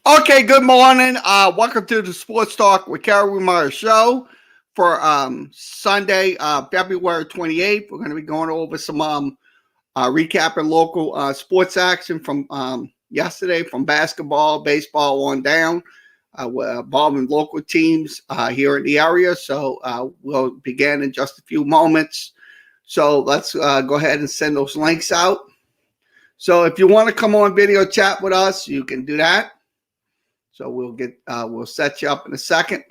Okay, good morning. Welcome to the Sports Talk with Kerry Wehmeyer show for Sunday, February 28th. We're going to be going over some recapping local sports action from yesterday, from basketball, baseball on down, involving local teams here in the area. So we'll begin in just a few moments. So let's go ahead and send those links out. So if you want to come on video chat with us, you can do that. So we'll set you up in a second.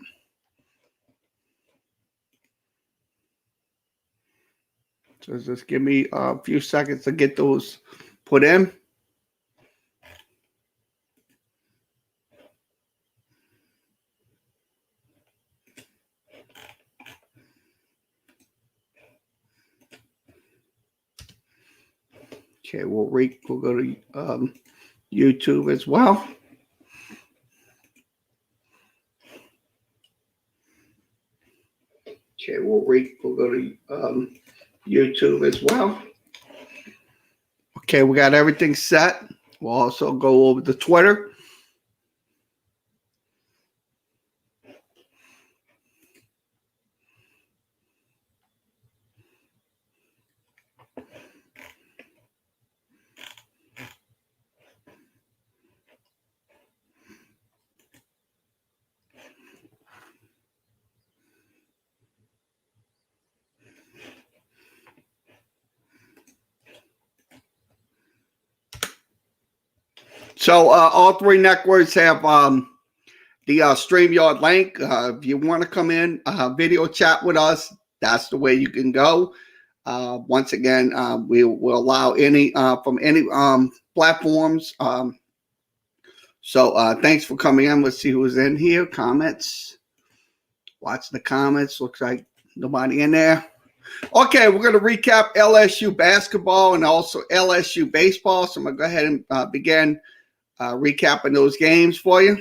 So just give me a few seconds to get those put in. Okay, we'll go to YouTube as well. Okay, we'll go to YouTube as well. Okay, we got everything set. We'll also go over to Twitter. So all three networks have the StreamYard link. If you want to come in, video chat with us, that's the way you can go. Once again, we will allow any from any platforms. So thanks for coming in. Let's see who's in here. Comments. Watch the comments. Looks like nobody in there. Okay, we're going to recap LSU basketball and also LSU baseball. So I'm going to go ahead and begin recapping those games for you.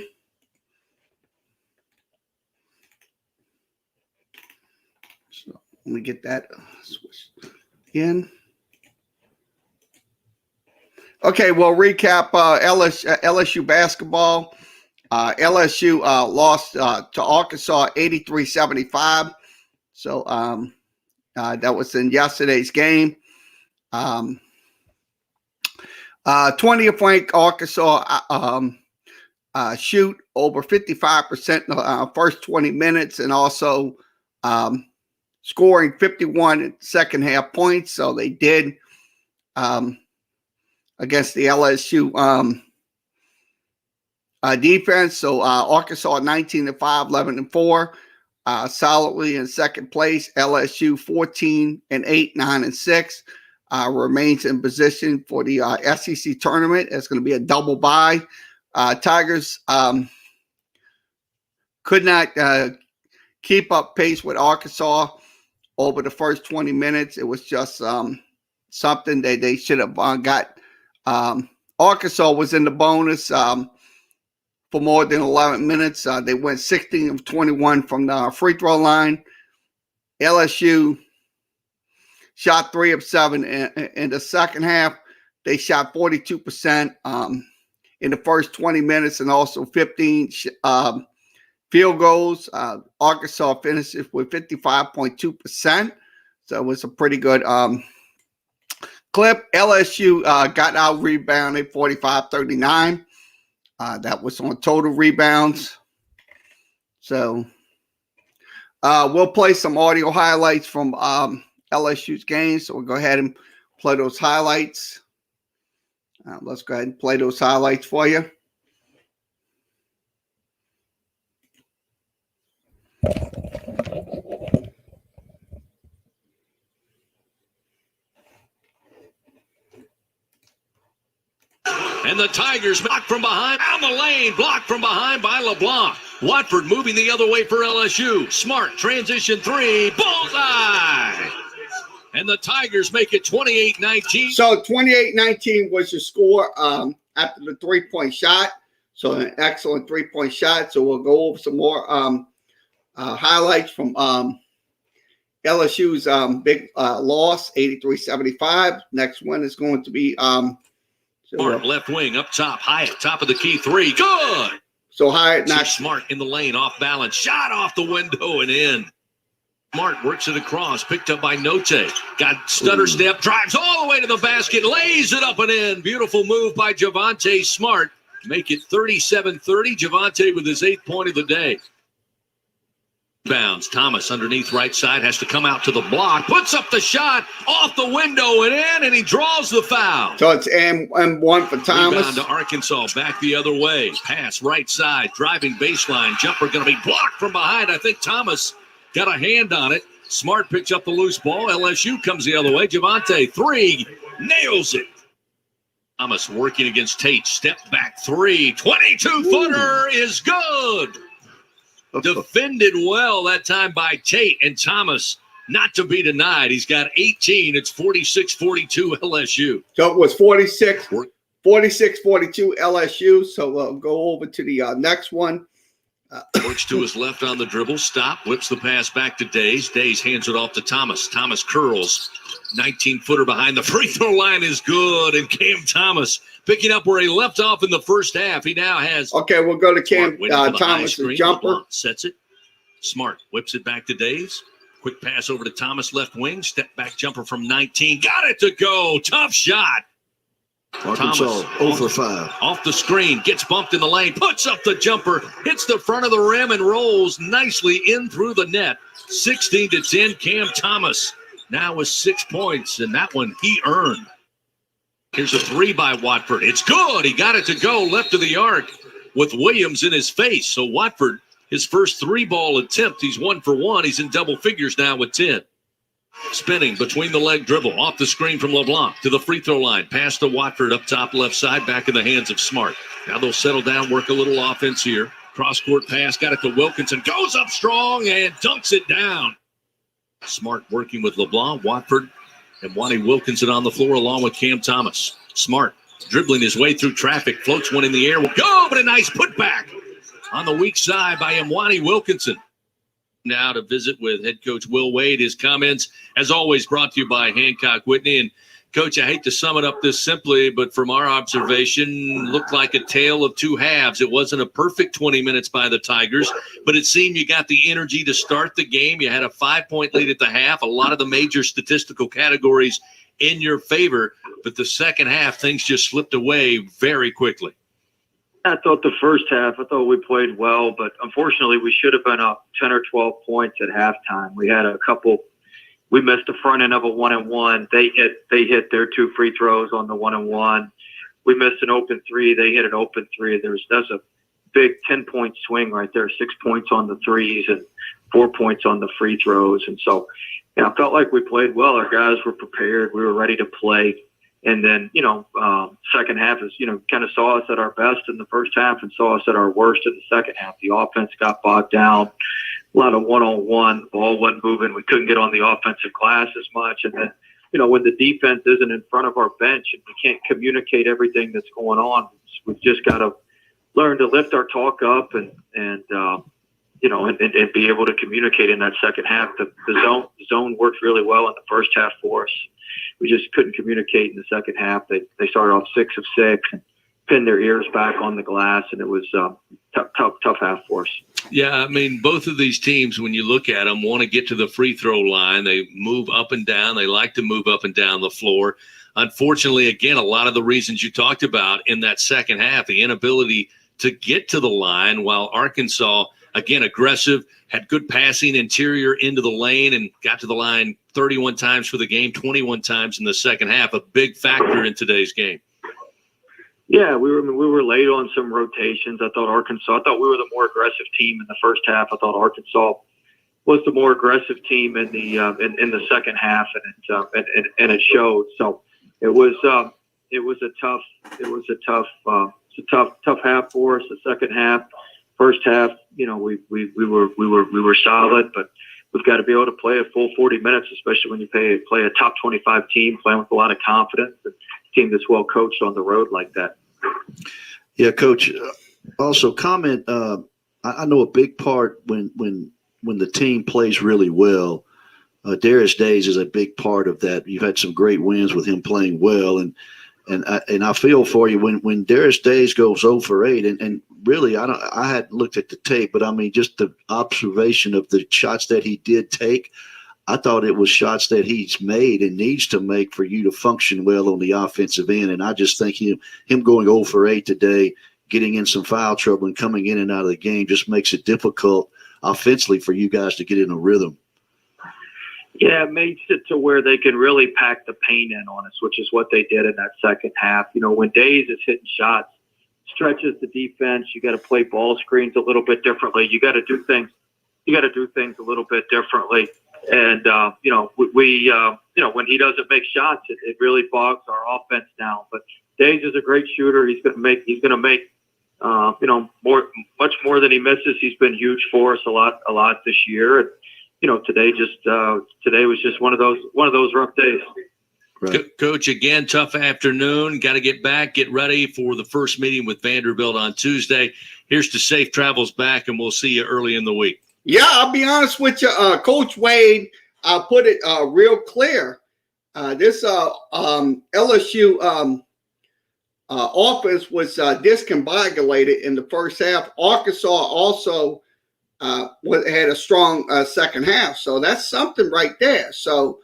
So let me get that switched in. Okay, we'll recap LSU basketball. LSU lost to Arkansas 83-75. So that was in yesterday's game. 20th ranked Arkansas shoot over 55% in the first 20 minutes and also scoring 51 second half points. So they did against the LSU defense. So Arkansas 19-5, 11-4, solidly in second place. LSU 14-8, 9-6. Remains in position for the SEC tournament. It's going to be a double bye. Tigers could not keep up pace with Arkansas over the first 20 minutes. It was just something that they should have got. Arkansas was in the bonus for more than 11 minutes. They went 16 of 21 from the free throw line. LSU shot 3 of 7 in the second half. They shot 42% in the first 20 minutes and also 15 field goals. Arkansas finishes with 55.2%. So it was a pretty good clip. LSU got out rebounded 45-39. That was on total rebounds. So we'll play some audio highlights from LSU's game. So we'll go ahead and play those highlights. Let's go ahead and play those highlights for you. And the Tigers blocked from behind. Down the lane. Blocked from behind by LeBlanc. Watford moving the other way for LSU. Smart transition three. Bullseye. And the Tigers make it 28-19. So 28-19 was the score after the three-point shot. So an excellent three-point shot. So we'll go over some more highlights from LSU's big loss, 83-75. Next one is going to be Smart left wing up top, high at top of the key three. Good. So Hyatt not Smart in the lane, off balance, shot off the window and in. Smart works it across, picked up by Note. Got stutter step, drives all the way to the basket, lays it up and in. Beautiful move by Javonte Smart. Make it 37-30. Javonte with his 8th point of the day. Bounds. Thomas underneath right side has to come out to the block. Puts up the shot off the window and in, and he draws the foul. So it's M1 for Thomas. Rebound to Arkansas. Back the other way. Pass right side. Driving baseline. Jumper going to be blocked from behind. I think Thomas got a hand on it. Smart picks up the loose ball. LSU comes the other way. Javonte, 3. Nails it. Thomas working against Tate. Step back 3. 22-footer is good. Defended well that time by Tate, and Thomas not to be denied. He's got 18. It's 46-42 LSU. So it was 46-42 LSU. So we'll go over to the next one. Works to his left on the dribble. Stop. Whips the pass back to Days. Days hands it off to Thomas. Thomas curls. 19-footer behind the free throw line is good. And Cam Thomas picking up where he left off in the first half. He now has. Okay, we'll go to Cam Thomas' jumper. LeBlanc sets it. Smart whips it back to Days. Quick pass over to Thomas, left wing. Step back jumper from 19. Got it to go. Tough shot. Arkansas 0 for 5. Off the screen, gets bumped in the lane, puts up the jumper, hits the front of the rim and rolls nicely in through the net. 16-10, Cam Thomas now with 6 points, and that one he earned. Here's a 3 by Watford. It's good. He got it to go left of the arc with Williams in his face. So Watford, his first 3-ball attempt, he's 1 for 1. He's in double figures now with 10. Spinning between the leg dribble, off the screen from LeBlanc to the free throw line. Pass to Watford up top left side, back in the hands of Smart. Now they'll settle down, work a little offense here. Cross-court pass, got it to Wilkinson. Goes up strong and dunks it down. Smart working with LeBlanc, Watford, and Wani Wilkinson on the floor along with Cam Thomas. Smart dribbling his way through traffic, floats one in the air. Will go, but a nice putback on the weak side by Mwani Wilkinson. Now to visit with head coach Will Wade. His comments, as always, brought to you by Hancock Whitney. And, Coach, I hate to sum it up this simply, but from our observation, looked like a tale of two halves. It wasn't a perfect 20 minutes by the Tigers, but it seemed you got the energy to start the game. You had a 5-point lead at the half, a lot of the major statistical categories in your favor. But the second half, things just slipped away very quickly. I thought the first half, I thought we played well, but unfortunately we should have been up 10 or 12 points at halftime. We had a couple, we missed the front end of a 1-and-1. They hit their 2 free throws on the 1-and-1. We missed an open 3. They hit an open 3. That's a big 10-point swing right there, 6 points on the threes and 4 points on the free throws. And so, yeah, I felt like we played well. Our guys were prepared. We were ready to play. And then, second half is, kind of saw us at our best in the first half and saw us at our worst in the second half. The offense got bogged down, a lot of one-on-one, the ball wasn't moving. We couldn't get on the offensive glass as much. And then, when the defense isn't in front of our bench and we can't communicate everything that's going on, we've just got to learn to lift our talk up and be able to communicate in that second half. The zone worked really well in the first half for us. We just couldn't communicate in the second half. They started off 6 of 6 and pinned their ears back on the glass, and it was tough half for us. Yeah, I mean, both of these teams, when you look at them, want to get to the free throw line. They move up and down. They like to move up and down the floor. Unfortunately, again, a lot of the reasons you talked about in that second half, the inability to get to the line, while Arkansas, again, aggressive, had good passing interior into the lane and got to the line 31 times for the game, 21 times in the second half, a big factor in today's game. Yeah, we were late on some rotations. I thought we were the more aggressive team in the first half. I thought Arkansas was the more aggressive team in the second half, and it showed. So it was a tough half for us. The second half, first half, we were solid, but we've got to be able to play a full 40 minutes, especially when you play a top 25 team, playing with a lot of confidence, and a team that's well coached on the road like that. Yeah, Coach. Also, comment. I know a big part when the team plays really well. Darius Days is a big part of that. You've had some great wins with him playing well, and And I feel for you when Darius Days goes 0 for 8, and really I hadn't looked at the tape, but I mean just the observation of the shots that he did take. I thought it was shots that he's made and needs to make for you to function well on the offensive end. And I just think him going 0 for 8 today, getting in some foul trouble and coming in and out of the game just makes it difficult offensively for you guys to get in a rhythm. Yeah, it makes it to where they can really pack the paint in on us, which is what they did in that second half. You know, when Days is hitting shots, stretches the defense, you got to play ball screens a little bit differently. You got to do things a little bit differently. And, we when he doesn't make shots, it really bogs our offense down. But Days is a great shooter. He's going to make, much more than he misses. He's been huge for us a lot this year. And, today was just one of those rough days. Right. Coach, again, tough afternoon. Got to get back, get ready for the first meeting with Vanderbilt on Tuesday. Here's to safe travels back, and we'll see you early in the week. Yeah, I'll be honest with you. Coach Wade put it real clear. This LSU offense was discombobulated in the first half. Arkansas also had a strong second half. So that's something right there. So,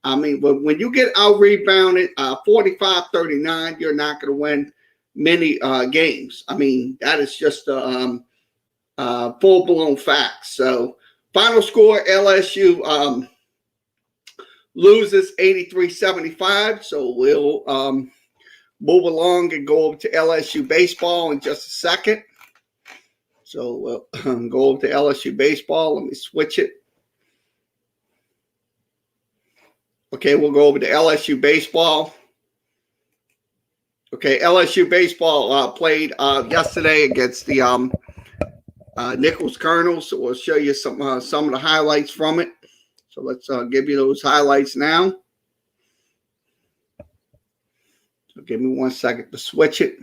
I mean, when you get out-rebounded 45-39, you're not going to win many games. I mean, that is just a full-blown fact. So, final score, LSU loses 83-75. So, we'll move along and go over to LSU baseball in just a second. So, we'll go over to LSU baseball. Let me switch it. Okay, we'll go over to LSU baseball. Okay, LSU baseball played yesterday against the Nichols Colonels. So we'll show you some of the highlights from it. So let's give you those highlights now. So give me 1 second to switch it.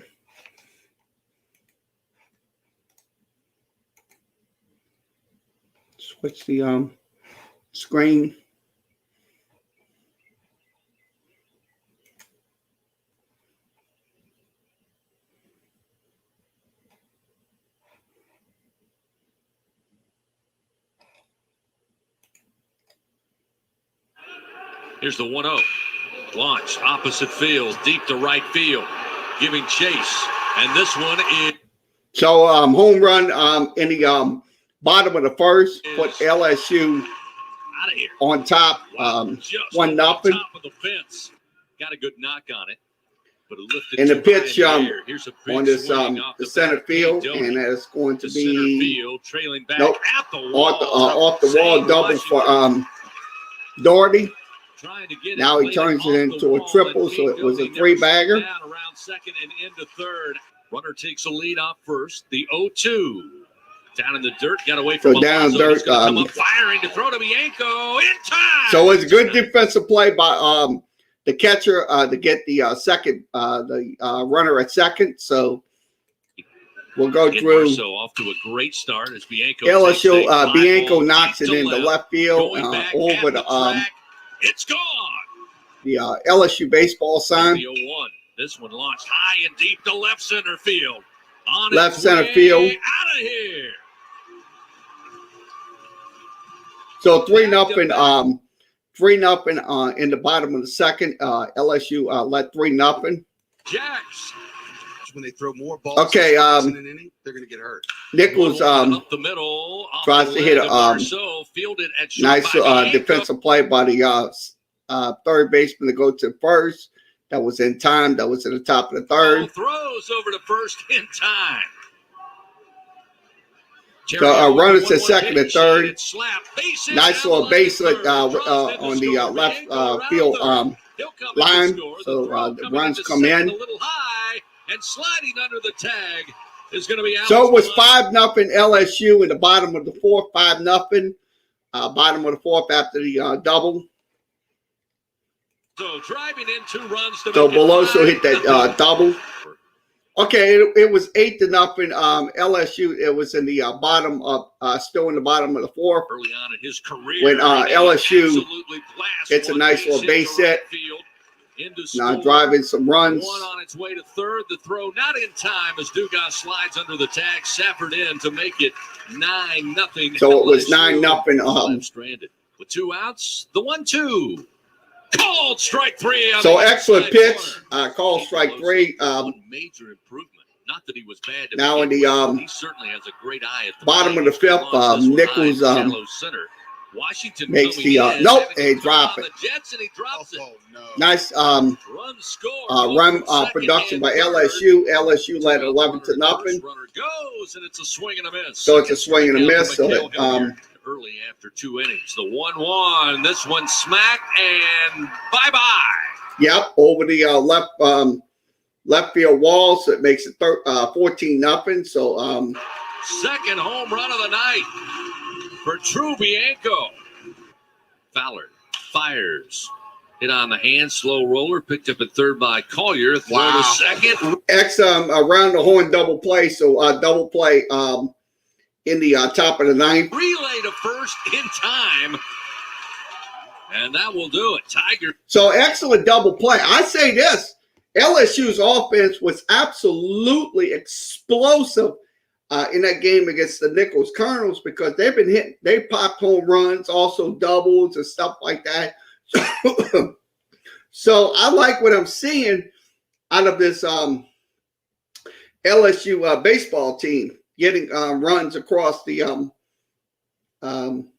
Switch the screen. Here's the 1-0. Launch, opposite field, deep to right field, giving chase. And this one is... So, home run in the bottom of the first, put LSU out of here on top, just 1-0. Top of the fence. Got a good knock on it. But it lifted And the too pitch high in the air. Here's a big on this swing off the the center back. field, Doty and it's going to to center be field, trailing back nope, at the wall. off the wall, Zane double Washington for Doherty. trying to get Now it, he turns it into a triple, so it was a three-bagger. Around second and into third. Runner takes a lead off first. The 0-2. Down in the dirt, got away from down Alonzo. dirt. He's gonna come up firing to throw to Bianco in time. So it's a good defensive play by the catcher to get the second, runner at second. So we'll go through. So off to a great start as Bianco. LSU Bianco knocks it into left field over the it's gone. The LSU baseball sign. The 0-1. This one launched high and deep to left center field. On left center field. Out of here. So 3-0. 3-0 in the bottom of the second. LSU led 3-0. Jacks. When they throw more balls, okay. In an inning, they're going to get hurt. Nichols up the middle, tries to hit a nice defensive play by the third baseman to go to first. That was in time. That was at the top of the third. Throws over to first in time. So runners at second and third. Nice little base hit on the left field line. So the runs come in. And sliding under the tag is going to be out. So it was 5-0 LSU in the bottom of the fourth. 5-0. Bottom of the fourth after the double. So driving in 2 runs. So Beloso hit that double. Okay, it was 8-0 LSU. It was in the bottom of still in the bottom of the fourth. Early on in his career, when LSU gets a nice little base hit. into Now score. driving some runs. One on its way to third. The throw not in time as Dugas slides under the tag. Safford in to make it 9-0. So it was LSU 9-0. Stranded with 2 outs. The 1-2. Called strike 3. So excellent pitch. Called strike 3. One major improvement. Not that he was bad. Now in the he certainly has a great eye at the bottom of the fifth, Nichols center. Washington makes the nope, he drop it. The Jets, and he drops it. No. Nice Run score. run production by LSU. LSU led 11-0. Runner goes, and it's a swing and a miss. So it's a swing and a miss. So it, early after 2 innings, the 1-1. This one smacked and bye-bye. Yep, over the left field wall. So it makes it 14-0. So second home run of the night for True Bianco. Fowler fires. Hit on the hand, slow roller, picked up at third by Collier. Throw wow. to second. X around the horn double play. So double play in the top of the ninth. Relay to first in time. And that will do it. Tiger. So excellent double play. I say this, LSU's offense was absolutely explosive in that game against the Nichols Colonels because they've been hitting, they popped home runs, also doubles and stuff like that. So I like what I'm seeing out of this LSU baseball team getting runs across the in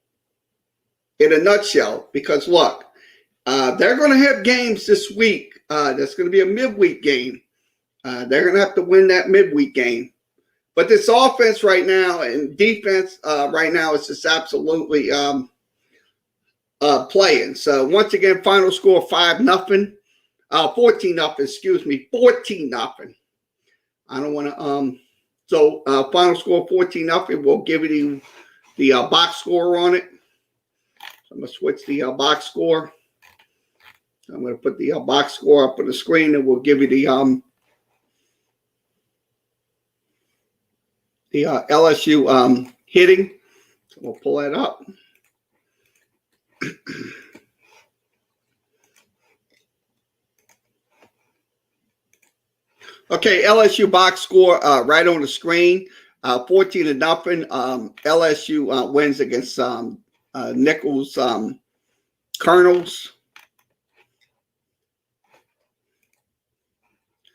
a nutshell. Because look, they're going to have games this week. That's going to be a midweek game. They're going to have to win that midweek game. But this offense right now and defense right now is just absolutely playing. So once again, final score 5-0, 14-0. Excuse me, 14-0. I don't want to. So final score 14-0. We'll give you the box score on it. So I'm gonna switch the box score. I'm gonna put the box score up on the screen, and we'll give you the LSU hitting. So we'll pull that up. Okay, LSU box score right on the screen. 14-0. LSU wins against Nichols Colonels.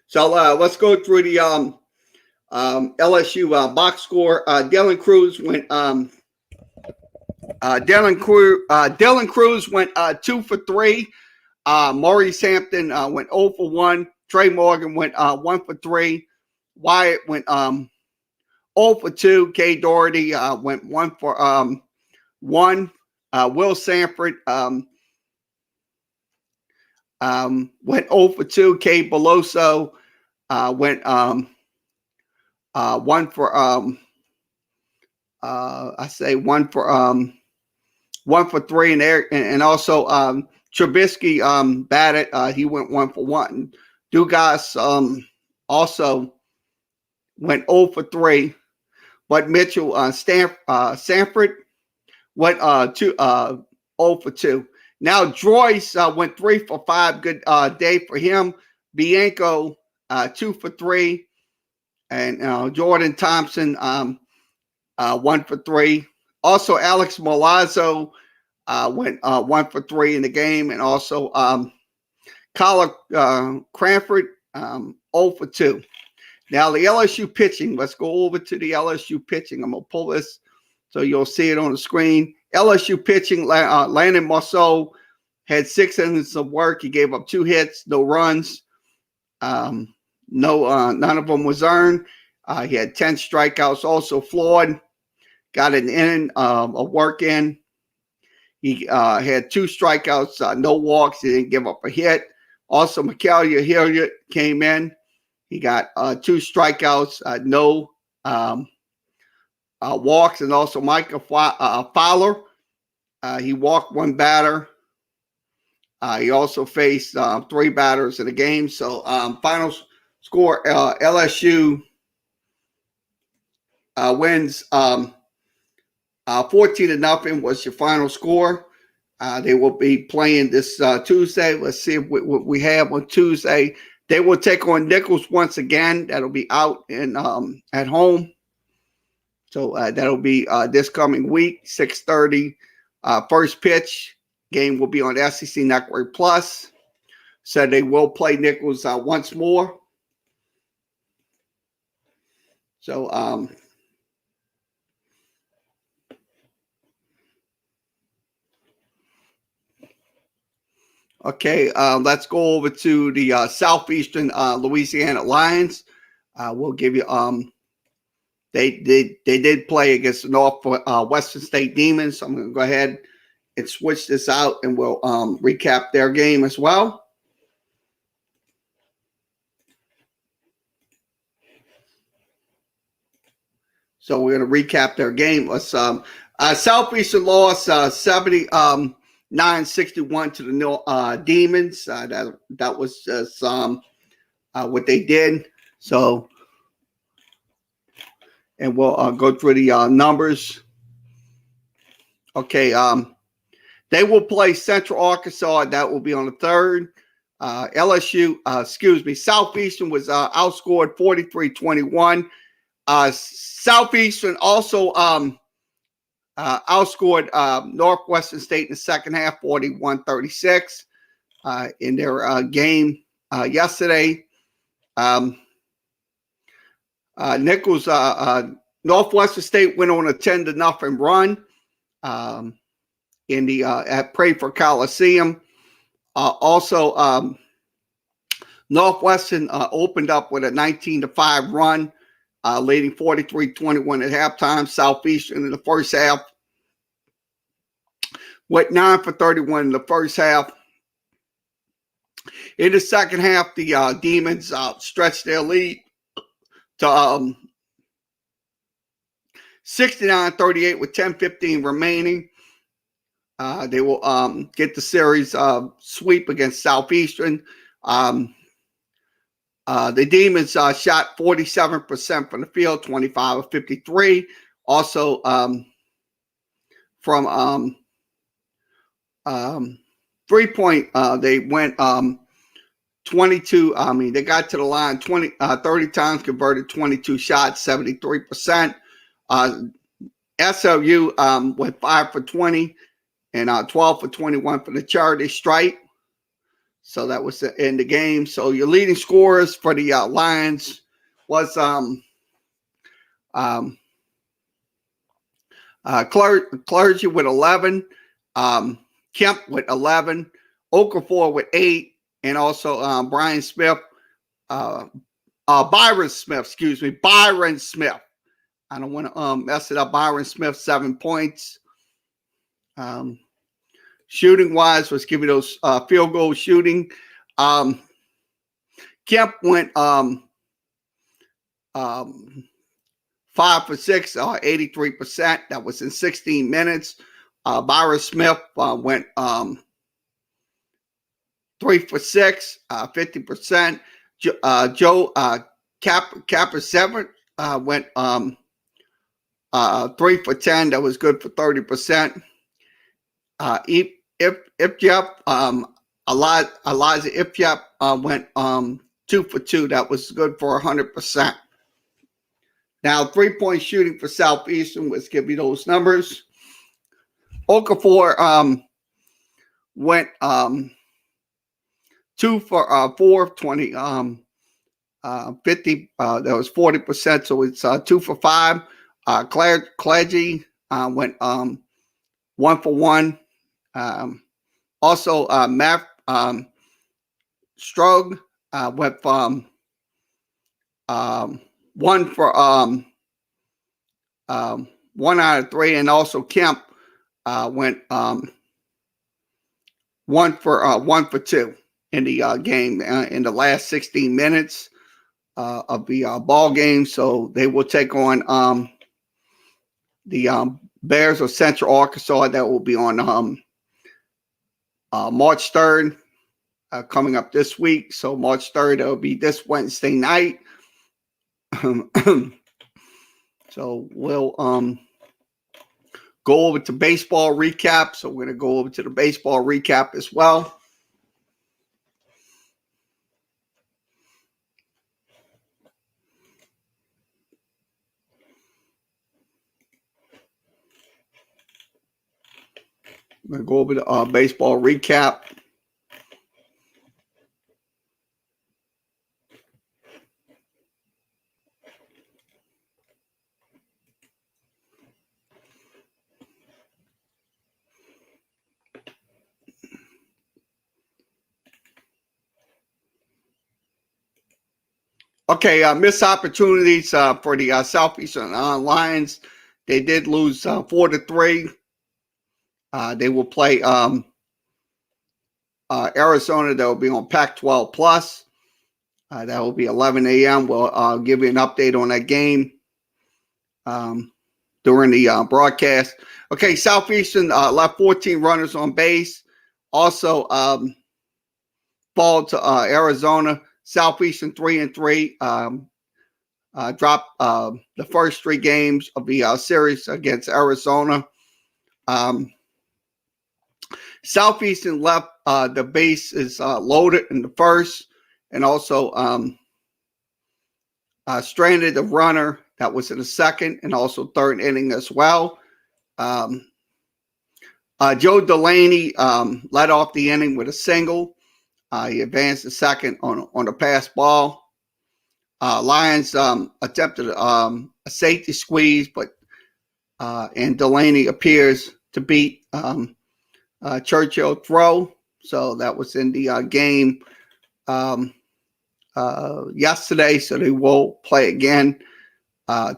So let's go through the LSU box score. Dylan Cruz went. Dylan Cruz went 2 for 3. Maurice Hampton went 0 for 1. Trey Morgan went 1 for 3. Wyatt went 0 for 2. Kay Doherty went 1 for 1. Will Sanford went 0 for 2. Kay Beloso went 1 for I say 1 for 1 for 3 in there, and also Trubisky batted. He went 1 for 1. Dugas also went 0 for 3, but Mitchell Sanford went 0 for 2. Now Joyce went 3 for 5. Good day for him. Bianco 2 for 3, and Jordan Thompson 1 for 3. Also Alex Milazzo went 1 for 3 in the game, and also Colin Cranford 0 for 2. Now the LSU pitching. Let's go over to the LSU pitching. I'm gonna pull this so you'll see it on the screen. LSU pitching. Landon Marceau had 6 innings of work. He gave up 2 hits, no runs. None of them was earned. He had 10 strikeouts. Also Floyd got an inning of work in. He had 2 strikeouts, no walks. He didn't give up a hit. Also, Mikael Hilliard came in. He got 2 strikeouts, no walks. And also Micah Fowler, he walked 1 batter. He also faced 3 batters in the game. So final score, LSU wins 14-0 was your final score. They will be playing this Tuesday. Let's see what we have on Tuesday. They will take on Nichols once again. That'll be out in at home. So that'll be this coming week, 6:30. First pitch game will be on SEC Network Plus. So they will play Nichols once more. So okay, let's go over to the Southeastern Louisiana Lions. We'll give you they did play against the Western State Demons. So I'm going to go ahead and switch this out, and we'll recap their game as well. So we're going to recap their game. Let's Southeastern lost 79-61 to the Demons. That was just what they did. So, and we'll go through the numbers. Okay, they will play Central Arkansas. That will be on the 3rd. Southeastern was outscored 43-21. Southeastern also outscored Northwestern State in the second half, 41-36 in their game yesterday. Nichols, Northwestern State went on a 10-0 run in the at Prather Coliseum. Also, Northwestern opened up with a 19-5 run, leading 43-21 at halftime. Southeastern in the first half went 9 for 31 in the first half. In the second half, the Demons stretched their lead to 69-38 with 10:15 remaining. They will get the series sweep against Southeastern. The Demons shot 47% from the field, 25 of 53. Also, from 3-point, they went 22. They got to the line 30 times, converted 22 shots, 73%. SLU went 5 for 20 and 12 for 21 for the charity stripe. So that was in the game. So your leading scorers for the Lions was Clergy with 11, Kemp with 11, Okafor with 8, and also Byron Smith. Byron Smith. I don't want to mess it up. Byron Smith, 7 points. Shooting wise, let's give you those field goal shooting. Kemp went 5 for 6, 83%. That was in 16 minutes. Byron Smith went 3 for 6, 50%. Joe Capper 7 went 3 for 10. That was good for 30%. Elijah Ifjap went 2 for 2. That was good for 100%. Now, 3-point shooting for Southeastern. Let's give you those numbers. Okafor went 2 for 4, 20, 50. That was 40%. So it's 2 for 5. Clergy went 1 for 1. Also, Matt Strug went 1 for 1 out of 3, and also Kemp went 1 for 2 in the game in the last 16 minutes of the ball game. So they will take on the Bears of Central Arkansas. That will be on March 3rd, coming up this week. So March 3rd, it'll be this Wednesday night. So we'll go over to baseball recap. So we're going to go over to the baseball recap as well. I'm going to go over the baseball recap. Okay, missed opportunities for the Southeastern Lions. They did lose 4-3. They will play Arizona. That will be on Pac-12 Plus. That will be 11 a.m. We'll give you an update on that game during the broadcast. Okay, Southeastern left 14 runners on base. Also, fall to Arizona. Southeastern 3-3. Dropped the first 3 games of the series against Arizona. Southeastern left the base is loaded in the first, and also stranded a runner that was in the second and also third inning as well. Joe Delaney led off the inning with a single. He advanced the second on a pass ball. Lions attempted a safety squeeze, but and Delaney appears to beat Churchill throw. So that was in the game yesterday. So they will play again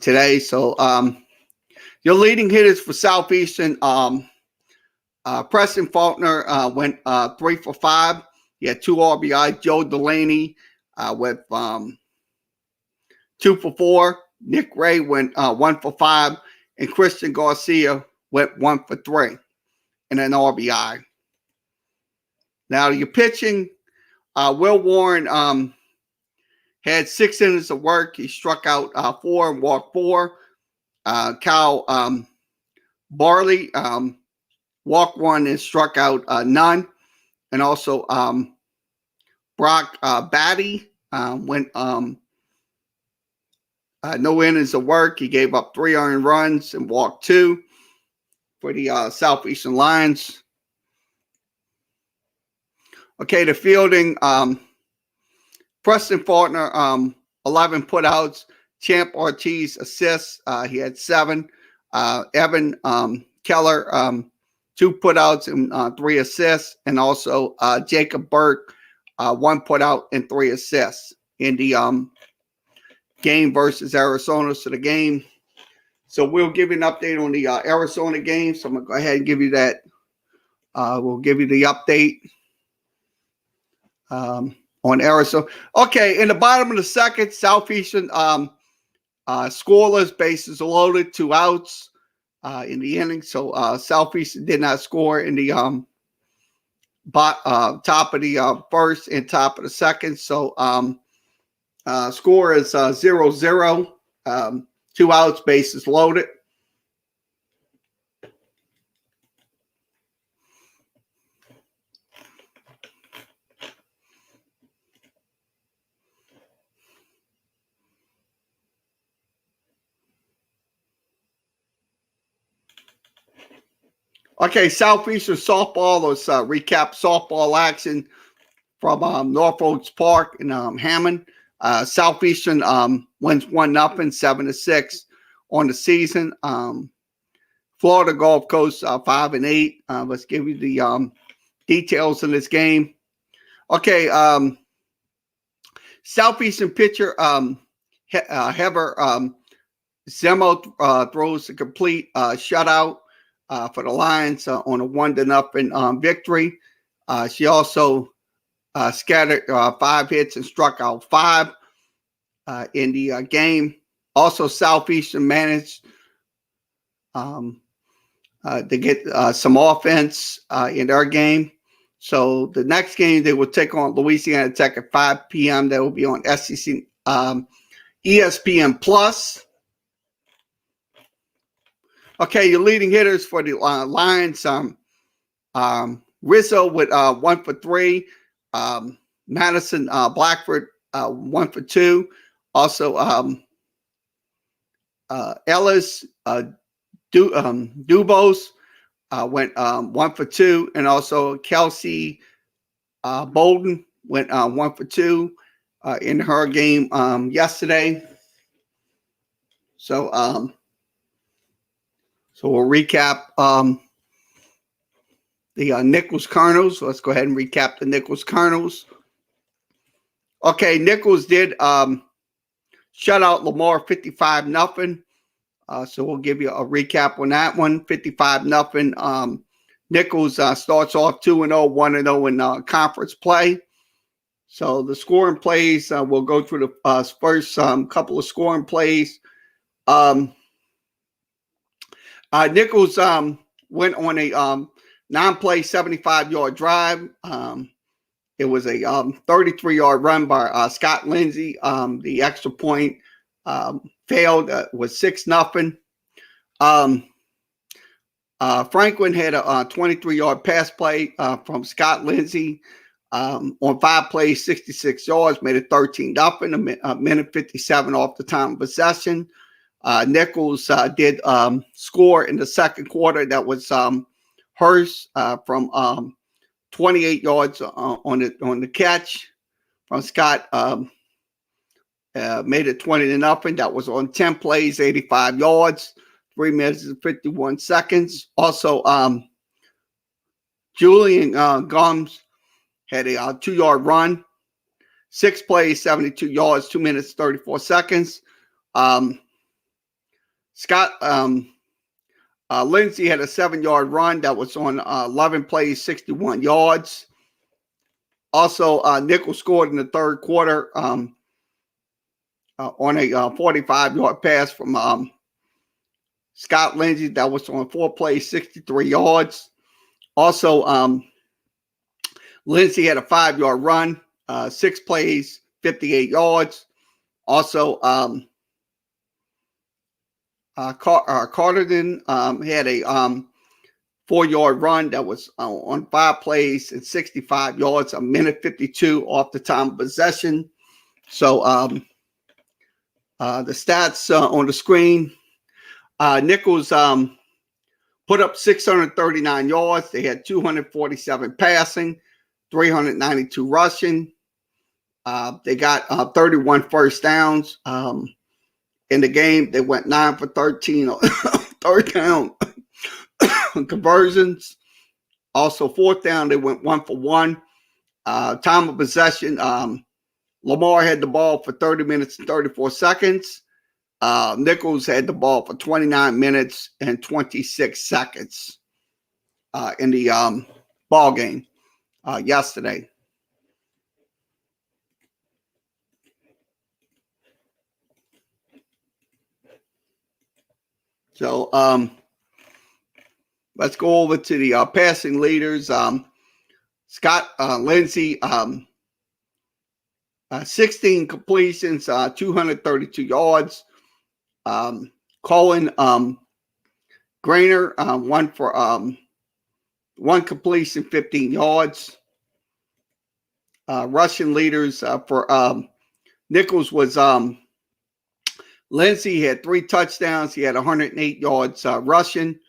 today. So your leading hitters for Southeastern, Preston Faulkner went 3 for 5. He had 2 RBI. Joe Delaney went 2 for 4. Nick Ray went 1 for 5. And Christian Garcia went 1 for 3 and an RBI. Now, your pitching, Will Warren had 6 innings of work. He struck out 4 and walked 4. Kyle Barley walked 1 and struck out none. And also Brock Batty went no innings of work. He gave up 3 earned runs and walked 2 for the Southeastern Lions. Okay, the fielding, Preston Faulkner, 11 putouts. Champ Ortiz assists. He had 7. Evan Keller, 2 putouts and 3 assists. And also Jacob Burke, 1 putout and 3 assists in the game versus Arizona. So the game. So we'll give you an update on the Arizona game. So I'm going to go ahead and give you that. We'll give you the update on Arizona. Okay, in the bottom of the second, Southeastern scoreless, bases loaded, 2 outs in the inning. So Southeastern did not score in the top of the first and top of the second. So score is 0-0. 2 outs, bases loaded. Okay, Southeastern softball. Let's recap softball action from Norfolk Park in Hammond. Southeastern wins 1-0, 7-6 on the season. Florida Gulf Coast 5-8. Let's give you the details in this game. Okay, Southeastern pitcher Heather Zemo throws a complete shutout for the Lions on a 1-0 victory. She also scattered 5 hits and struck out 5 in the game. Also, Southeastern managed to get some offense in their game. So the next game, they will take on Louisiana Tech at 5 p.m. That will be on SEC ESPN Plus. Okay, your leading hitters for the Lions, Rizzo with 1 for 3. Madison Blackford 1 for 2. Also, Ellis Dubose went 1 for 2, and also Kelsey Bolden went 1 for 2 in her game yesterday. So we'll recap the Nichols Colonels. Let's go ahead and recap the Nichols Colonels. Okay, Nichols did shut out Lamar 55-0. So we'll give you a recap on that one. 55-0. Nichols starts off 2-0, 1-0 in conference play. So the scoring plays, we'll go through the first couple of scoring plays. Nichols went on a non-play 75-yard drive. It was a 33-yard run by Scott Lindsey. The extra point failed, was 6-0. Franklin had a 23-yard pass play from Scott Lindsey on 5 plays, 66 yards, made it 13-0, a minute 57 off the time of possession. Nichols did score in the second quarter. That was Hurst from 28 yards on the catch from Scott. Made it 20-0. That was on 10 plays, 85 yards, 3 minutes and 51 seconds. Also, Julian Gums had a 2-yard run, 6 plays, 72 yards, 2 minutes, 34 seconds. Scott Lindsey had a 7-yard run that was on 11 plays, 61 yards. Also, Nichols scored in the third quarter on a 45-yard pass from Scott Lindsey that was on 4 plays, 63 yards. Also, Lindsey had a 5-yard run, 6 plays, 58 yards. Also, Carterton had a 4-yard run that was on 5 plays and 65 yards, a minute 52 off the time of possession. So the stats on the screen, Nichols put up 639 yards. They had 247 passing, 392 rushing. They got 31 first downs. In the game, they went 9 for 13 on third down conversions. Also, fourth down, they went 1 for 1. Time of possession, Lamar had the ball for 30 minutes and 34 seconds. Nichols had the ball for 29 minutes and 26 seconds in the ball game yesterday. So let's go over to the passing leaders. Scott Lindsey, 16 completions, 232 yards. Colin Grainer, 1 completion, 15 yards. Rushing leaders for Nichols was Lindsey had 3 touchdowns. He had 108 yards rushing.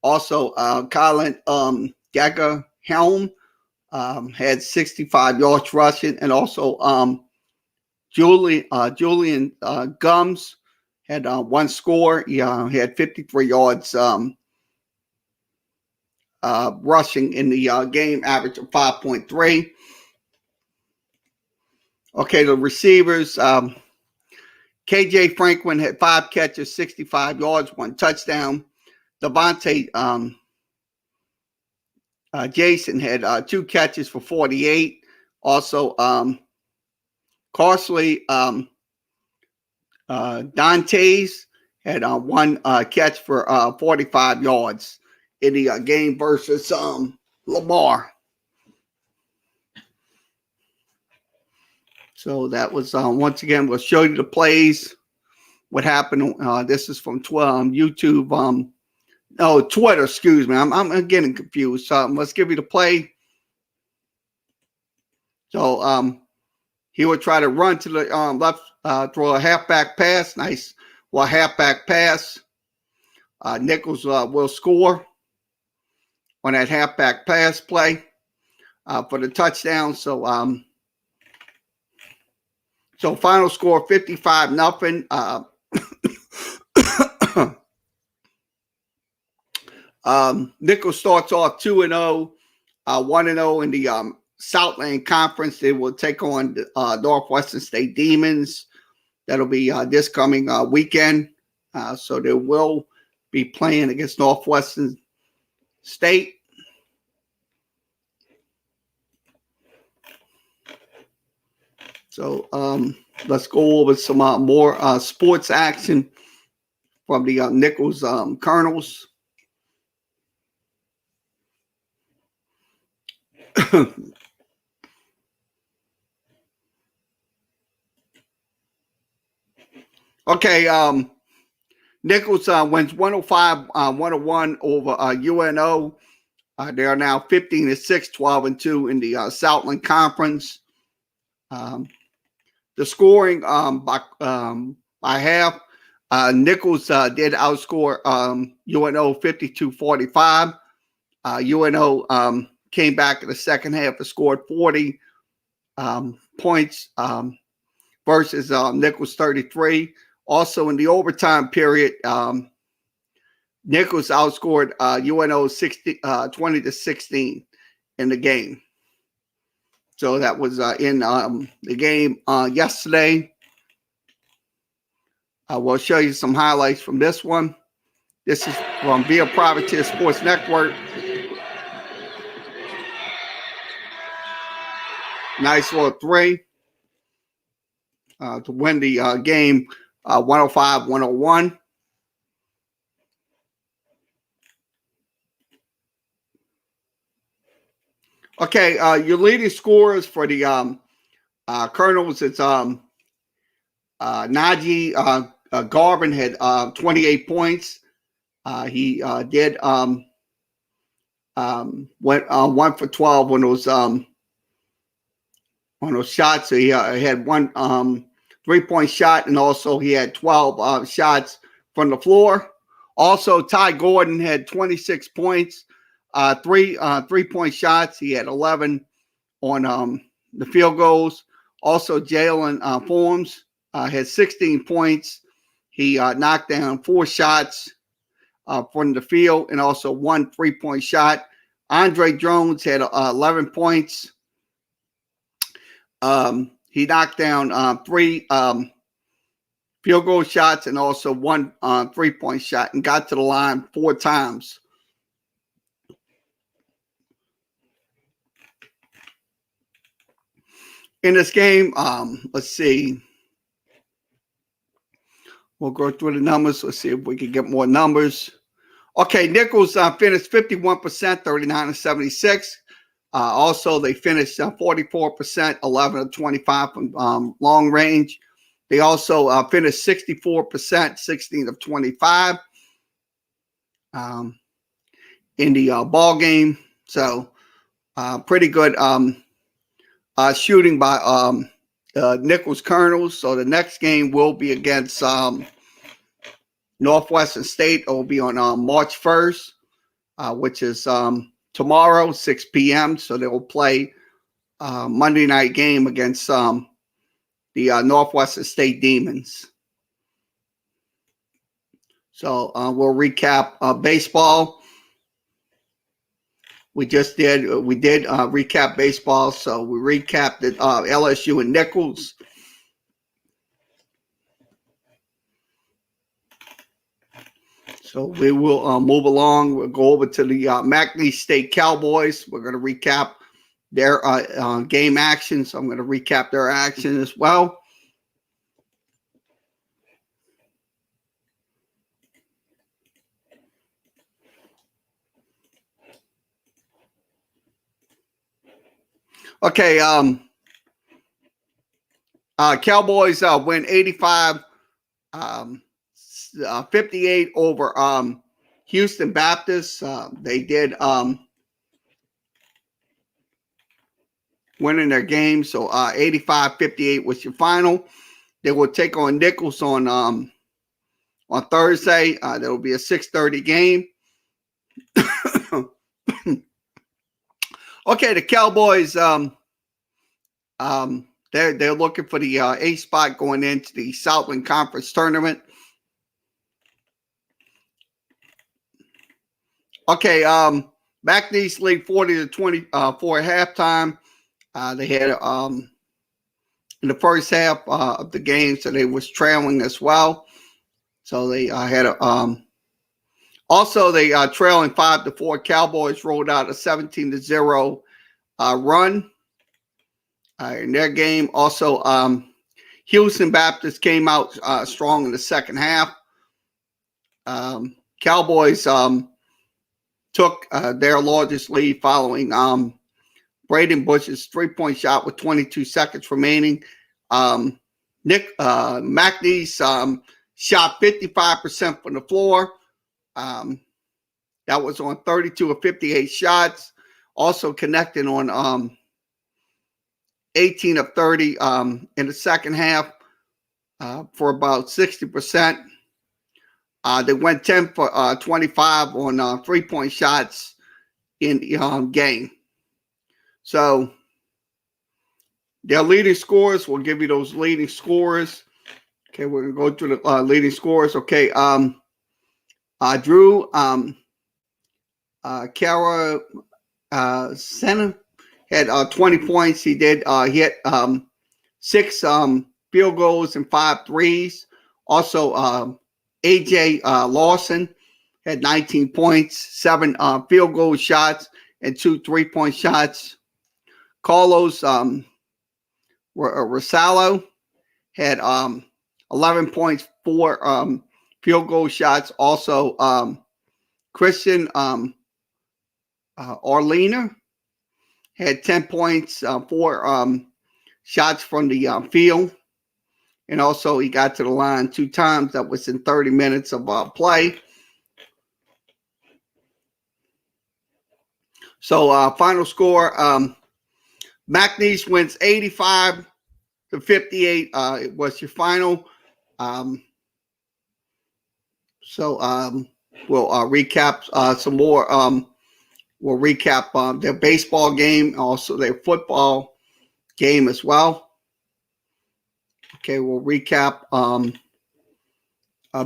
Also, Colin Gaga-Helm had 65 yards rushing. And also Julian Gums had 1 score. He had 53 yards rushing in the game, average of 5.3. Okay, the receivers. KJ Franklin had 5 catches, 65 yards, 1 touchdown. Devontae Jason had 2 catches for 48. Also, Carsley Dantes had 1 catch for 45 yards in the game versus Lamar. So that was, once again, we'll show you the plays, what happened. This is from YouTube Oh, Twitter, excuse me. I'm getting confused. So let's give you the play. So he would try to run to the left, throw a halfback pass. Nice, well, halfback pass. Nichols will score on that halfback pass play for the touchdown. So so final score 55-0. Nichols starts off 2-0, 1-0 in the Southland Conference. They will take on the Northwestern State Demons. That'll be this coming weekend. So they will be playing against Northwestern State. So let's go over some more sports action from the Nichols Colonels. Okay, Nichols wins 105-101 over UNO. They are now 15-6, 12-2 in the Southland Conference. The scoring by half, Nichols did outscore UNO 52-45. UNO came back in the second half and scored 40 points versus Nichols 33. Also in the overtime period, Nichols outscored UNO 20-16 in the game. So that was in the game yesterday. I will show you some highlights from this one. This is from Via Privateer Sports Network. Nice little three to win the game 105-101. Okay, your leading scorers for the Colonels, it's Najee Garvin had 28 points. He did went 1 for 12 on those shots. So he had one 3-point shot, and also he had 12 shots from the floor. Also, Ty Gordon had 26 points, 3-point shots. He had 11 on the field goals. Also, Jalen Forms had 16 points. He knocked down 4 shots from the field and also 1 3-point shot. Andre Jones had 11 points. He knocked down 3 field goal shots and also 1 3-point shot and got to the line 4 times. In this game, let's see. We'll go through the numbers. Let's see if we can get more numbers. Okay, Nichols finished 51%, 39-76. Also, they finished 44%, 11-25 from long range. They also finished 64%, 16 of 25 in the ball game. So, pretty good shooting by Nichols Colonels. So the next game will be against Northwestern State. It will be on March 1st, which is tomorrow, 6 p.m. So they will play Monday night game against the Northwestern State Demons. So we'll recap baseball. We did recap baseball. So we recapped the LSU and Nichols. So we will move along. We'll go over to the McNeese State Cowboys. We're going to recap their game action. So I'm going to recap their action as well. Okay, Cowboys win 85-58 over Houston Baptist, they did winning their game. So 85-58 was your final. They will take on Nichols on Thursday. There will be a 6:30 game. Okay, the Cowboys. They're looking for the 8th spot going into the Southland Conference tournament. Okay, McNeese lead 40-20 for halftime. They had in the first half of the game, so they was trailing as well. So they had a also they trailing 5-4. Cowboys rolled out a 17-0 run in their game. Also, Houston Baptist came out strong in the second half. Cowboys took their largest lead following Braden Bush's 3-point shot with 22 seconds remaining. McNeese shot 55% from the floor. That was on 32 of 58 shots. Also connecting on 18 of 30 in the second half for about 60%. They went 10 for 25 on 3-point shots in the game. So their leading scorers, we'll give you those leading scorers. Okay, we're going to go through the leading scorers. Okay, Drew Kara Senna had 20 points. He did hit 6 field goals and 5 threes. Also, AJ Lawson had 19 points, 7 field goal shots, and 2 3-point shots. Carlos Rosalo had 11 points, 4 field goal shots. Also, Christian Orlina had 10 points, 4 shots from the field. And also he got to the line 2 times. That was in 30 minutes of play. So final score, McNeese wins 85-58. It was your final. So we'll recap some more. We'll recap their baseball game, also their football game as well. Okay, we'll recap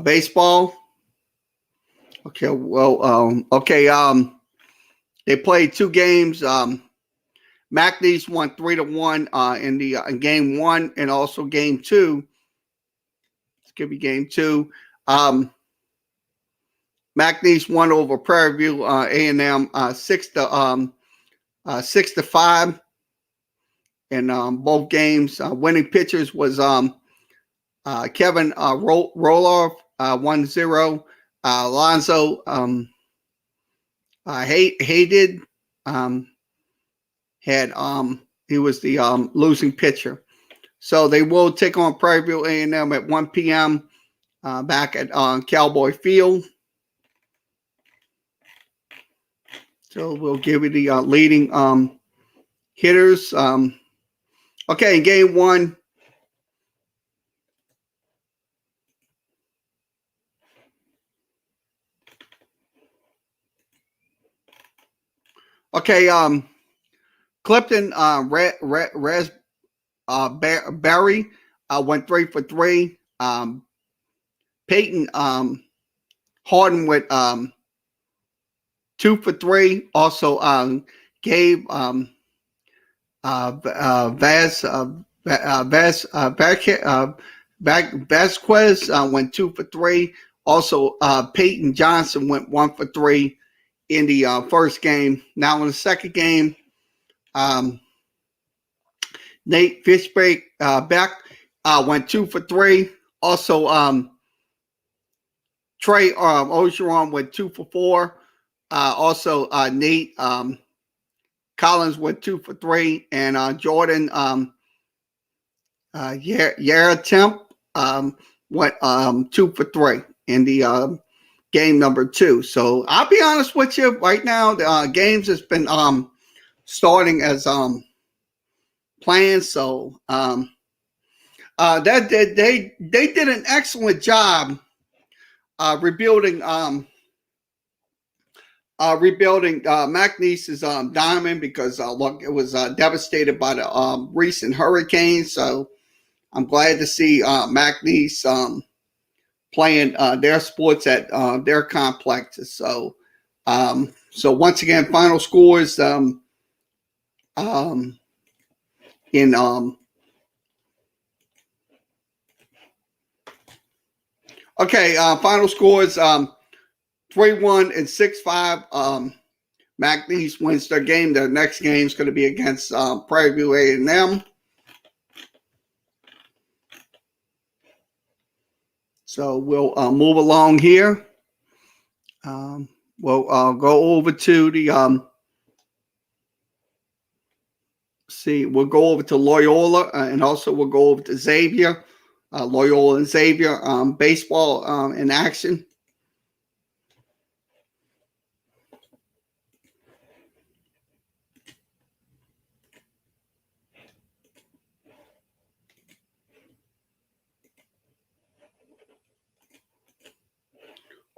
baseball. Okay, well, they played 2 games. McNeese won 3-1 in game 1 and also game 2. Let's give you game 2. McNeese won over Prairie View A&M 6-5 in both games. Winning pitchers was Kevin Roloff 1-0. Alonzo Hated had he was the losing pitcher. So they will take on Prairie View A&M at 1 p.m. Back at Cowboy Field. So we'll give you the leading hitters. Okay, in game 1. Okay, Clifton Barry went 3 for 3. Peyton Harden went 2 for 3. Also, Gabe Vasquez went 2 for 3. Also, Peyton Johnson went 1 for 3 in the first game. Now in the second game, Nate Fishbeck went 2 for 3. Also, Trey Ogeron went 2 for 4. Also, Nate Collins went 2 for 3, and Jordan Temp went 2 for 3 in the game number 2. So I'll be honest with you right now. The games has been starting as planned. So that they did an excellent job rebuilding McNeese's diamond because look, it was devastated by the recent hurricanes. So I'm glad to see McNeese playing their sports at their complexes. So so once again, final scores in okay, final scores 3-1 and 6-5. McNeese wins their game. Their next game is going to be against Prairie View A&M. So we'll move along here. We'll go over to the we'll go over to Loyola and also we'll go over to Xavier. Loyola and Xavier baseball in action.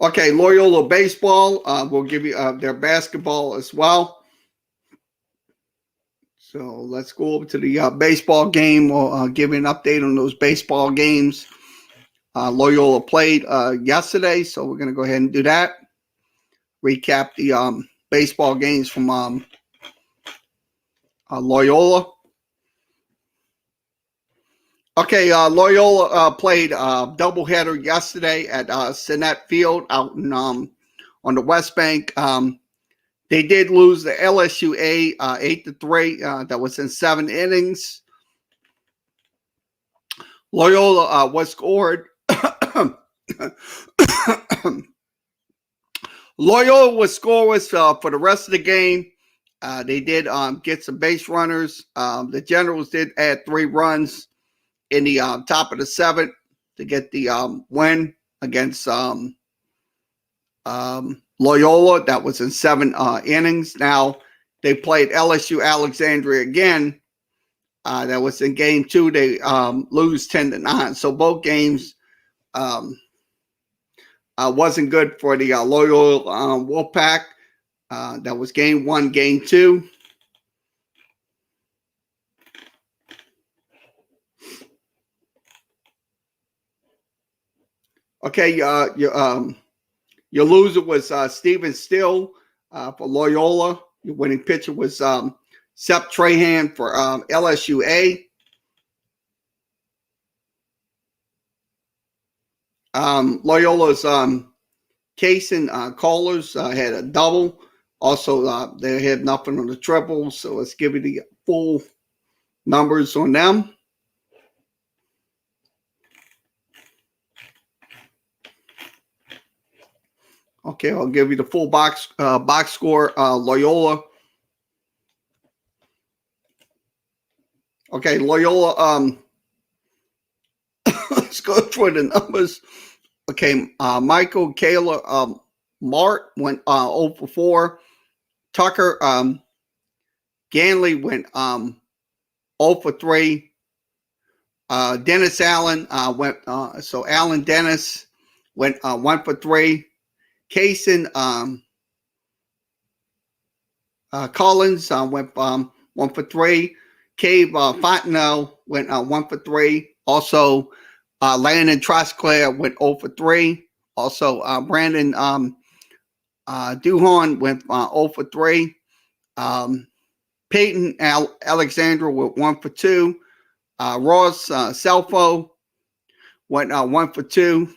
Okay, Loyola baseball. We'll give you their basketball as well. So let's go over to the baseball game. We'll give you an update on those baseball games. Loyola played yesterday, so we're going to go ahead and do that. Recap the baseball games from Loyola. Okay, Loyola played a doubleheader yesterday at Sinnett Field out in, on the West Bank. They did lose the LSU 8-3. That was in 7 innings. Loyola was scored. Loyola was scoreless for the rest of the game. They did get some base runners. The Generals did add 3 runs in the top of the 7th to get the win against Loyola. That was in 7 innings. Now, they played LSU Alexandria again. That was in game 2. They lose 10-9. So both games wasn't good for the Loyola Wolfpack. That was game 1, game 2. Okay, your loser was Stephen Still for Loyola. Your winning pitcher was Sep Trahan for LSUA. Loyola's Kaysen Callers had a double. Also, they had nothing on the triple. So let's give you the full numbers on them. Okay, I'll give you the full box score. Loyola. Okay, Loyola. Let's go through the numbers. Okay, Michael Kayla Mart went 0 for 4. Tucker Ganley went 0 for 3. Dennis Allen went so Allen Dennis went 1 for 3. Kaysen Collins went 1 for 3. Cave Fontenot went 1 for 3. Also, Landon Trosclair went 0 for 3. Also, Brandon Duhon went 0 for 3. Peyton Alexandra went 1 for 2. Ross Selfo went 1 for 2.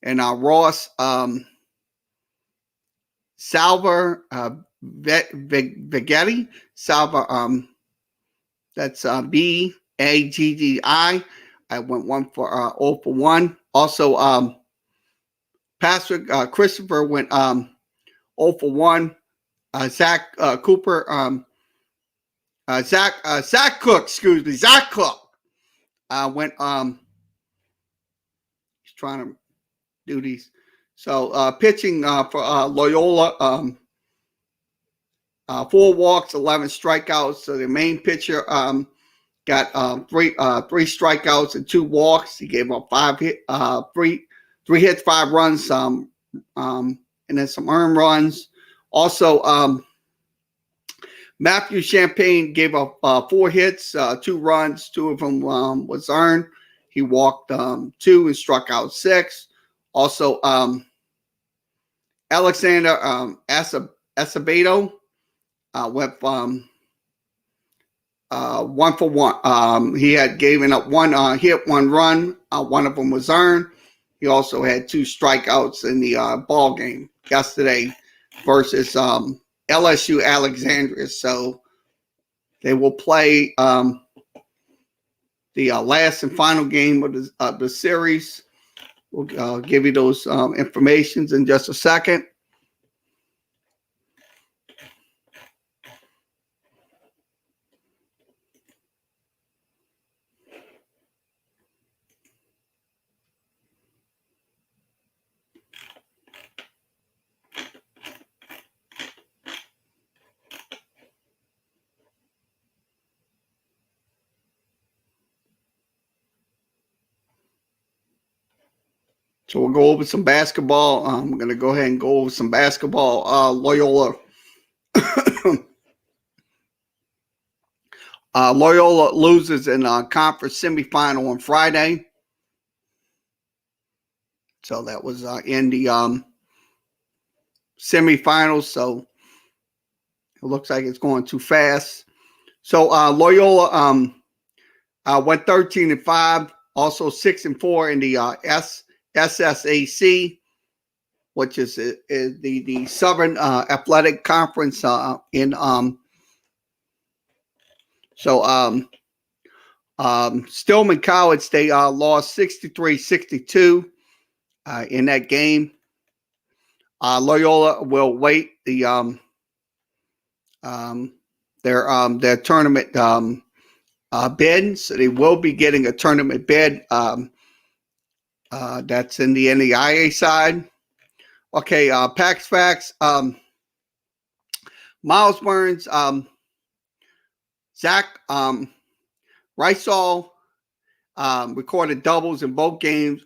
And Ross Salver Viggetti. Salver, that's Baggi. I went 1 for 0 for 1. Also, Patrick Christopher went 0 for 1. Zach Cooper, Zach Cook, excuse me, Zach Cook went. He's trying to do these. So pitching for Loyola, 4 walks, 11 strikeouts. So the main pitcher got three strikeouts and 2 walks. He gave up 3 hits, 5 runs, and then some earned runs. Also, Matthew Champagne gave up 4 hits, 2 runs. 2 of them was earned. He walked 2 and struck out 6. Also, Alexander Acevedo went 1 for 1. He had given up 1 hit, 1 run. 1 of them was earned. He also had 2 strikeouts in the ball game yesterday versus LSU Alexandria. So they will play the last and final game of the series. We'll give you those informations in just a second. So we'll go over some basketball. I'm going to go ahead and go over some basketball. Loyola. Loyola loses in conference semifinal on Friday. So that was in the semifinals. So it looks like it's going too fast. So Loyola went 13-5, also 6-4 in the SSAC, which is the Southern Athletic Conference in Stillman College. They lost 63-62 in that game. Loyola will wait their tournament bid, so they will be getting a tournament bid. That's in the NEIA side. Okay, Pax Facts. Miles Burns, Zach Rysall recorded doubles in both games,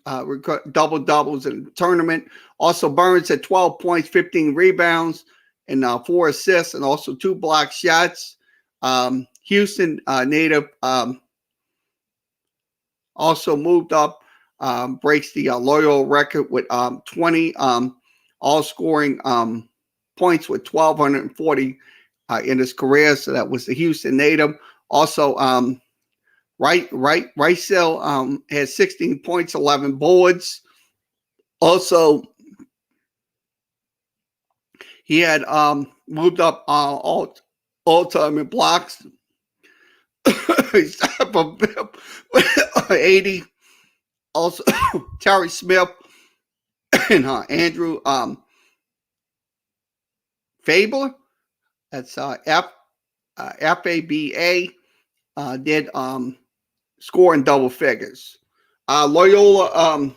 doubles in the tournament. Also, Burns had 12 points, 15 rebounds, and 4 assists, and also 2 block shots. Houston native also moved up. Breaks the Loyola record with 20 all-scoring points with 1,240 in his career. So that was the Houston native. Also, Rysell had 16 points, 11 boards. Also, he had moved up all-time in blocks. He's from 80. Also, Terry Smith and Andrew Fabler, that's FABA, did score in double figures. Loyola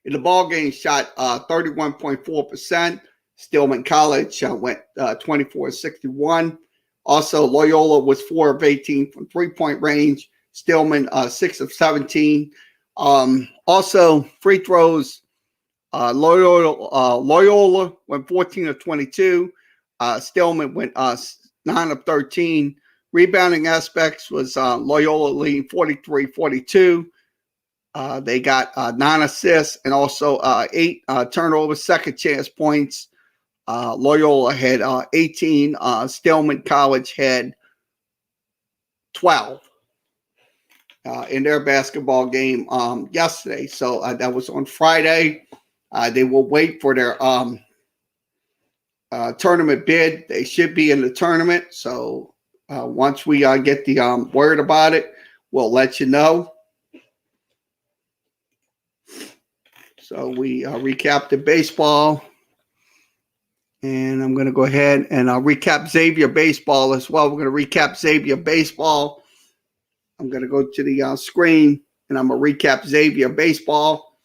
in the ball game shot 31.4%. Stillman College went 24-61. Also, Loyola was 4 of 18 from 3-point range. Stillman 6 of 17. Also, free throws. Loyola went 14 of 22. Stillman went 9 of 13. Rebounding aspects was Loyola leading 43-42. They got 9 assists and also 8 turnovers, second chance points. Loyola had 18. Stillman College had 12 in their basketball game yesterday. So that was on Friday. They will wait for their tournament bid. They should be in the tournament. So once we get the word about it, we'll let you know. So we recap the baseball. And I'm going to go ahead and recap Xavier baseball as well. We're going to recap Xavier baseball. I'm going to go to the screen, and I'm going to recap Xavier baseball.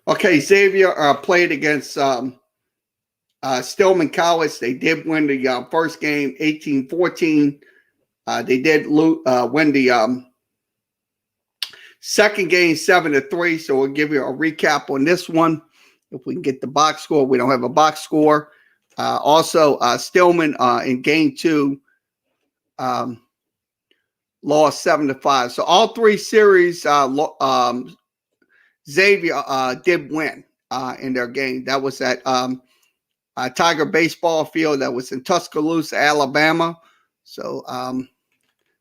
Okay, Xavier played against Stillman College. They did win the first game 18-14. They did win the second game 7-3. So we'll give you a recap on this one. If we can get the box score, we don't have a box score. Also, Stillman in game 2 lost 7-5. So all 3 series, Xavier did win in their game. That was at Tiger Baseball Field. That was in Tuscaloosa, Alabama. So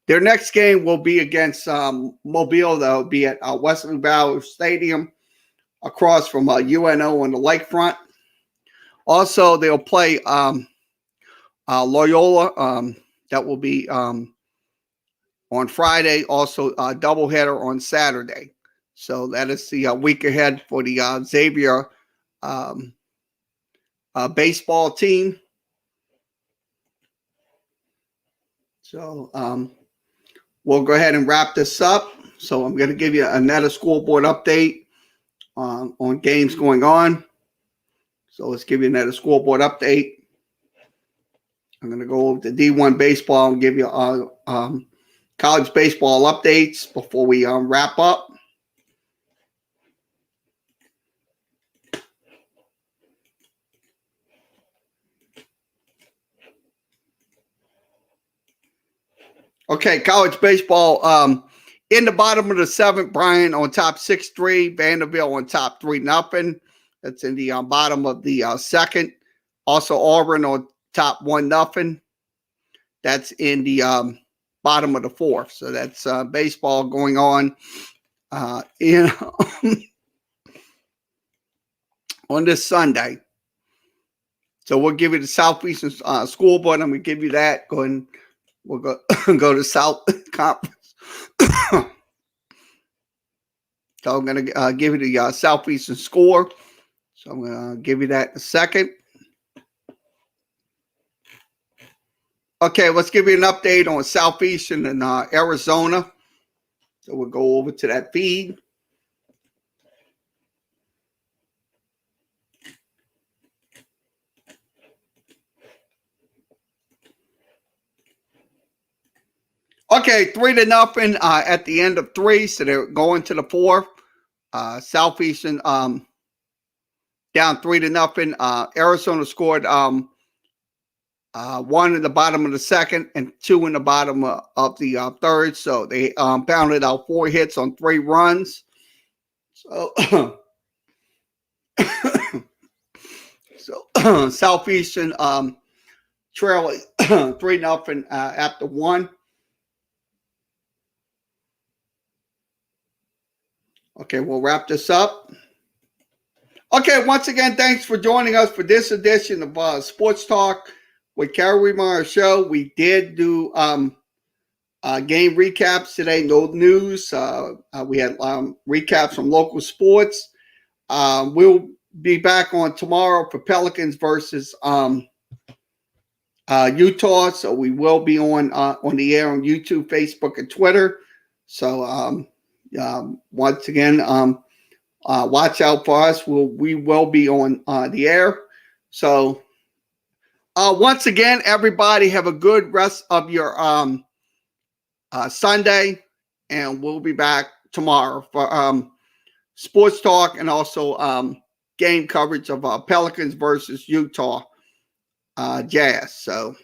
their next game will be against Mobile. That will be at Wesley Valley Stadium across from UNO on the lakefront. Also, they'll play Loyola. That will be on Friday. Also, a doubleheader on Saturday. So that is the week ahead for the Xavier baseball team. So we'll go ahead and wrap this up. So I'm going to give you another scoreboard update on games going on. So let's give you another scoreboard update. I'm going to go over to D1 baseball and give you college baseball updates before we wrap up. Okay, college baseball. In the bottom of the 7th, Bryan on top 6-3. Vanderbilt on top 3-0. That's in the bottom of the 2nd. Also, Auburn on top 1-0. That's in the bottom of the 4th. So that's baseball going on in on this Sunday. So we'll give you the Southeastern scoreboard, and we give you that. Go ahead and we'll go to South Conference. So I'm going to give you the Southeastern score. So I'm going to give you that in a second. Okay, let's give you an update on Southeastern and Arizona. So we'll go over to that feed. Okay, 3-0 at the end of 3, so they're going to the 4th. Southeastern down 3-0. Arizona scored 1 in the bottom of the 2nd and 2 in the bottom of the 3rd. So they pounded out 4 hits on 3 runs. So, Southeastern trailing 3-0 after 1. Okay, we'll wrap this up. Okay, once again, thanks for joining us for this edition of Sports Talk with Kerry Wehmeyer Show. We did do game recaps today, no news. We had recaps from local sports. We'll be back on tomorrow for Pelicans versus Utah. So we will be on the air on YouTube, Facebook, and Twitter. So once again, watch out for us. We will be on the air. So once again, everybody have a good rest of your Sunday, and we'll be back tomorrow for sports talk and also game coverage of Pelicans versus Utah Jazz. So